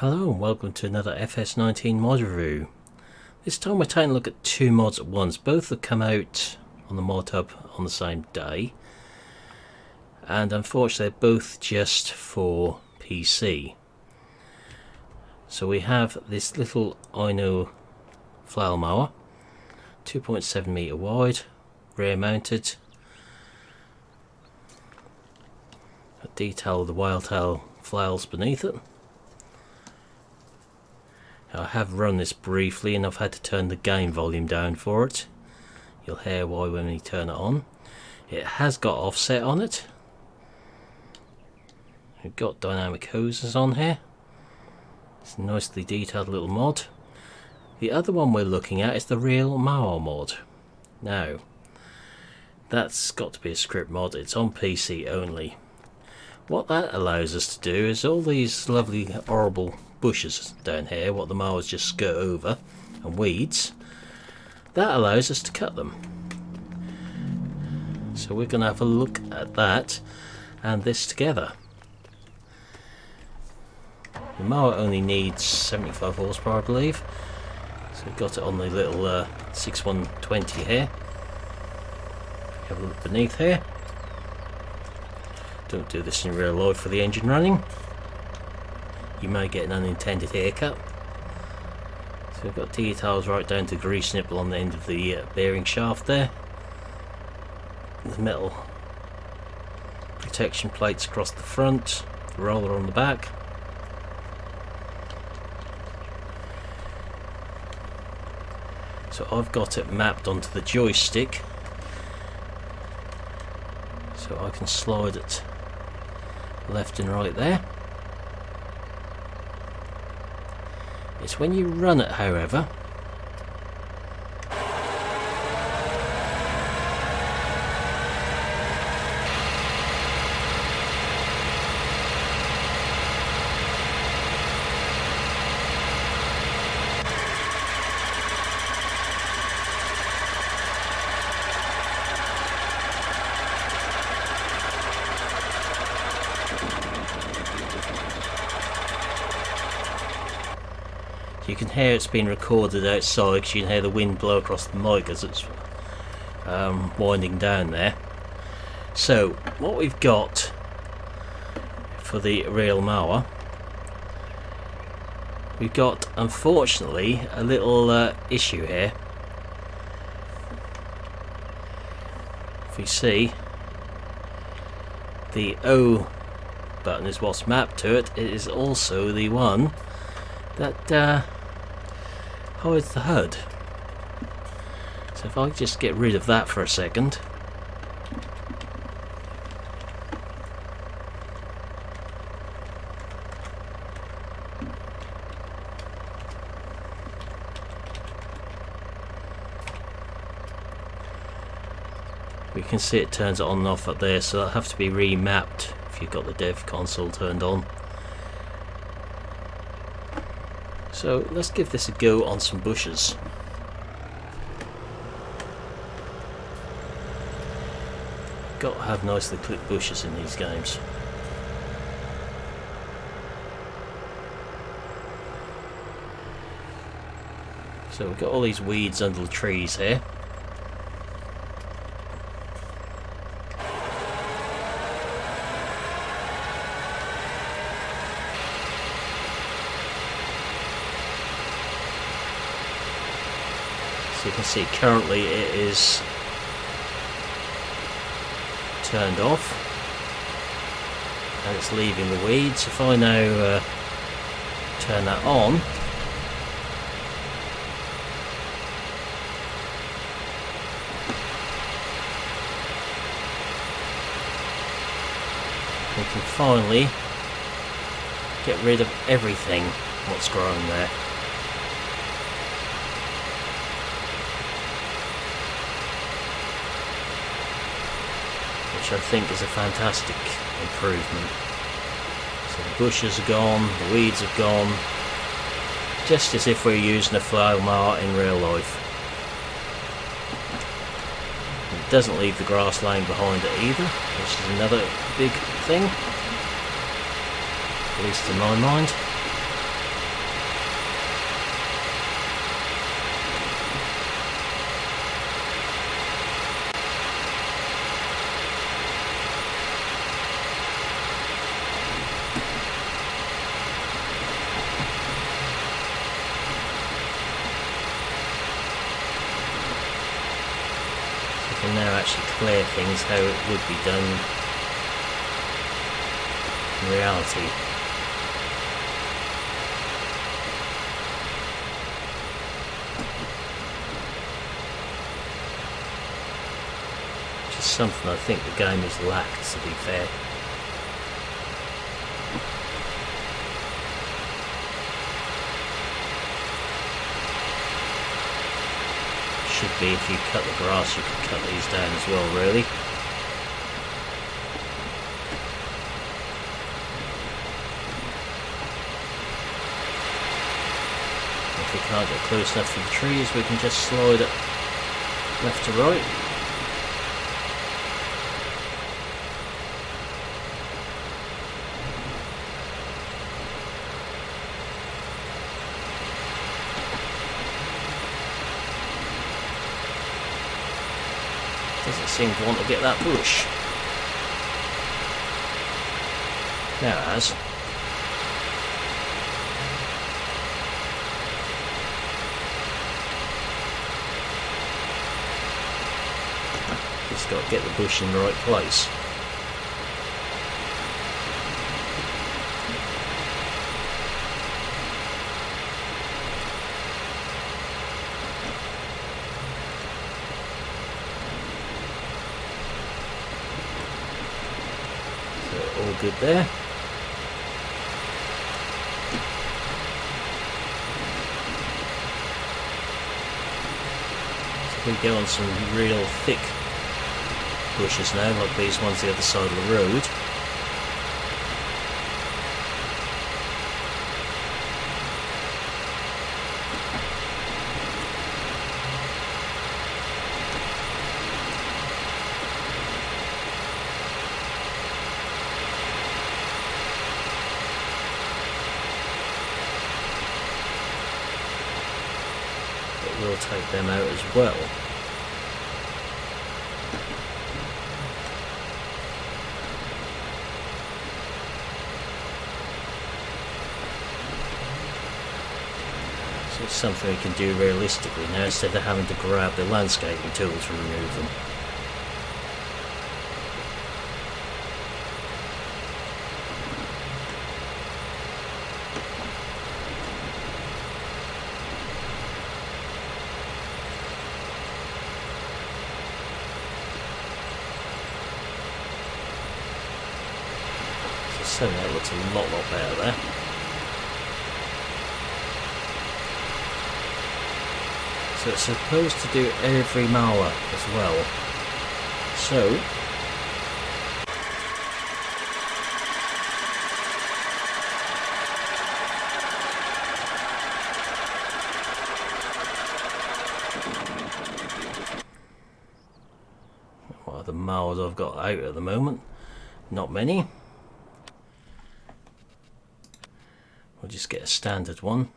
Hello and welcome to another FS19 mod review. This time we're taking a look at two mods at once. Both have come out on the mod hub on the same day, and unfortunately they're both just for PC. So we have this little Ino flail mower, 2.7 meter wide, rear mounted. A detail of the whale tail flails beneath it. I have run this briefly and I've had to turn the gain volume down for it. You'll hear why when we turn it on. It has got offset on it. We've got dynamic hoses on here. It's a nicely detailed little mod. The other one we're looking at is the Real Mower mod. Now, that's got to be a script mod. It's on PC only. What that allows us to do is all these lovely horrible bushes down here, what the mowers just skirt over, and weeds, that allows us to cut them. So we're going to have a look at that and this together. The mower only needs 75 horsepower, I believe, so we've got it on the little 6120 here. Have a look beneath here. Don't do this in real life for the engine running. You may get an unintended haircut. So we've got details right down to grease nipple on the end of the bearing shaft there. The metal protection plates across the front, the roller on the back. So I've got it mapped onto the joystick, so I can slide it left and right there. It's when you run it, however, you can hear it's been recorded outside because you can hear the wind blow across the mic as it's winding down there. So what we've got for the Real Mower, we've got unfortunately a little issue here. If you see, the O button is what's mapped to it. It is also the one that hides the HUD. So if I just get rid of that for a second, we can see it turns it on and off up there, so that'll have to be remapped if you've got the dev console turned on. So let's give this a go on some bushes. Got to have nicely clipped bushes in these games. So we've got all these weeds under the trees here. So you can see currently it is turned off and it's leaving the weeds. If I now turn that on, we can finally get rid of everything what's growing there. Which I think is a fantastic improvement. So the bushes are gone, the weeds have gone, just as if we're using a flail mower in real life. It doesn't leave the grass laying behind it either, which is another big thing, at least in my mind. now actually clear things how it would be done in reality. Which is something I think the game has lacked, to be fair. Should be, if you cut the grass, you could cut these down as well, really. If we can't get close enough to the trees, we can just slide it left to right. Doesn't seem to want to get that bush. Now it has. Just got to get the bush in the right place. All good there. So if we go on some real thick bushes now, like these ones the other side of the road. We'll take them out as well. So it's something we can do realistically now, instead of having to grab the landscaping tool to remove them. So that looks a lot better there. So it's supposed to do every mower as well. So what are the mowers I've got out at the moment? Not many. We'll just get a standard one.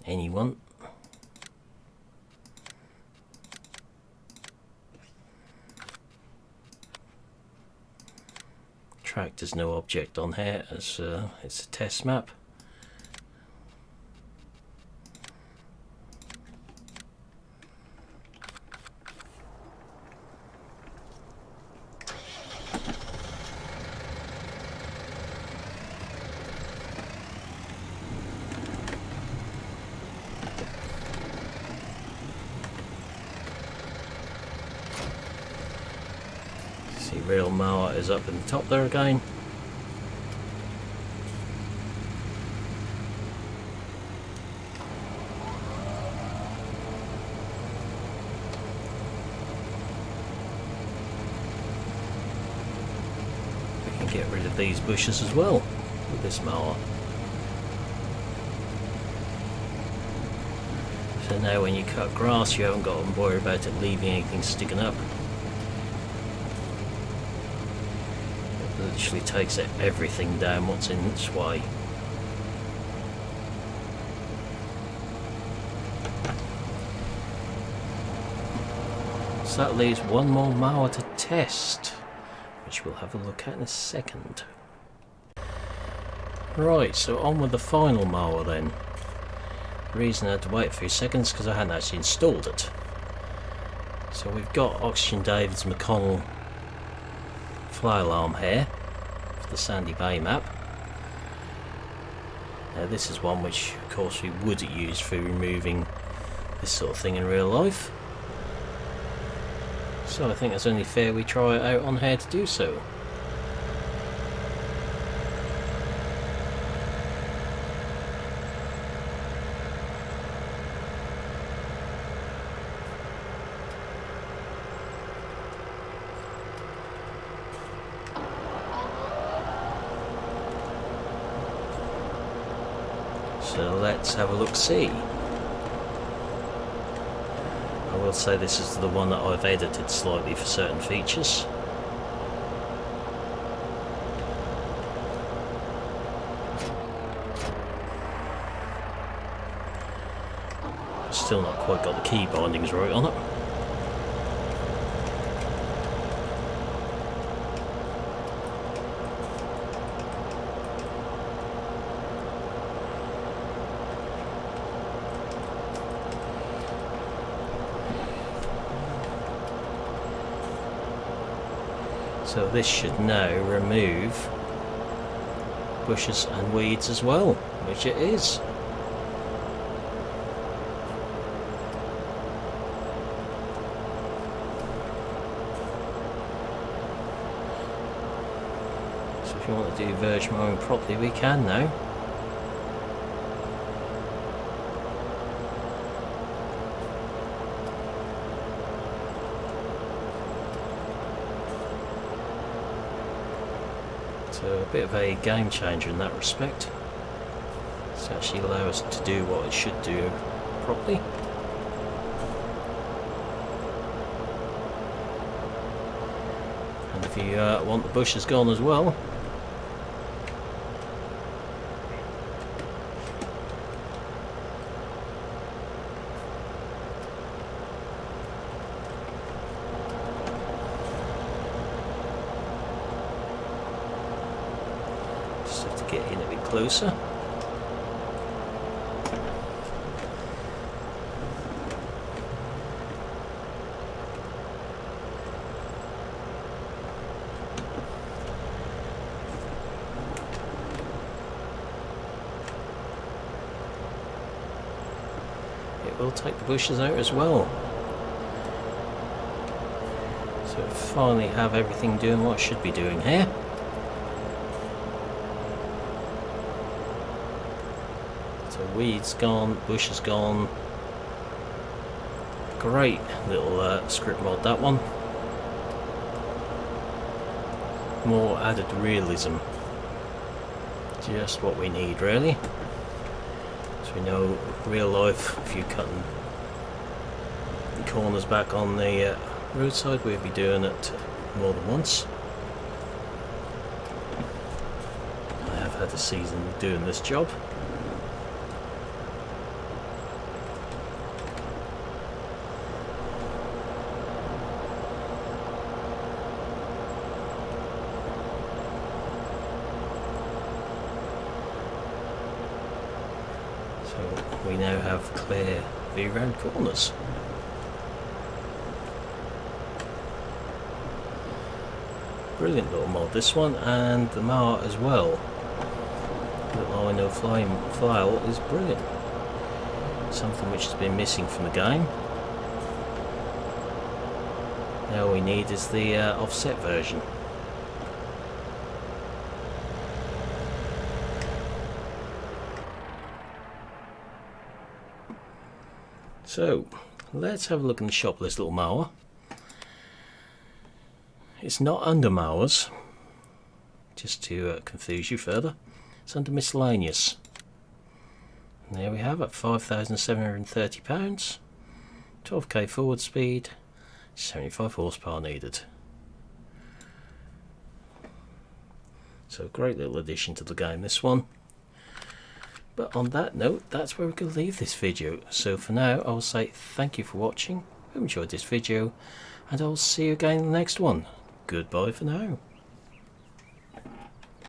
Any one. Tractor's no object on here, as it's a test map. Real Mower is up in the top there again. We can get rid of these bushes as well with this mower. So now when you cut grass, you haven't got to worry about it leaving anything sticking up. Literally takes everything down what's in its way. So that leaves one more mower to test, which we'll have a look at in a second. Right, so on with the final mower then. The reason I had to wait a few seconds because I hadn't actually installed it. So we've got Oxygen David's McConnell flail arm here for the Sandy Bay map. Now this is one which of course we would use for removing this sort of thing in real life. So I think it's only fair we try it out on here to do so. So let's have a look-see. I will say this is the one that I've edited slightly for certain features. Still not quite got the key bindings right on it. So this should now remove bushes and weeds as well, which it is. So if you want to do verge mowing properly, we can now. So a bit of a game changer in that respect. It's actually allow us to do what it should do properly. And if you want the bushes gone as well, just have to get in a bit closer. We'll take the bushes out as well. So finally have everything doing what it should be doing here. So weeds gone, bushes gone. Great little script mod, that one. More added realism. Just what we need, really. We know real life, if you're cutting corners back on the roadside, we'll be doing it more than once. I have had a season doing this job. We now have clear view round corners. Brilliant little mod, this one, and the mower as well. The line of flail is brilliant. Something which has been missing from the game. Now all we need is the offset version. So, let's have a look in the shop of this little mower. It's not under mowers, just to confuse you further. It's under miscellaneous. And there we have it, £5,730, 12k forward speed, 75 horsepower needed. So, great little addition to the game, this one. But on that note, that's where we're going to leave this video. So for now, I'll say thank you for watching. Hope you enjoyed this video, and I'll see you again in the next one. Goodbye for now.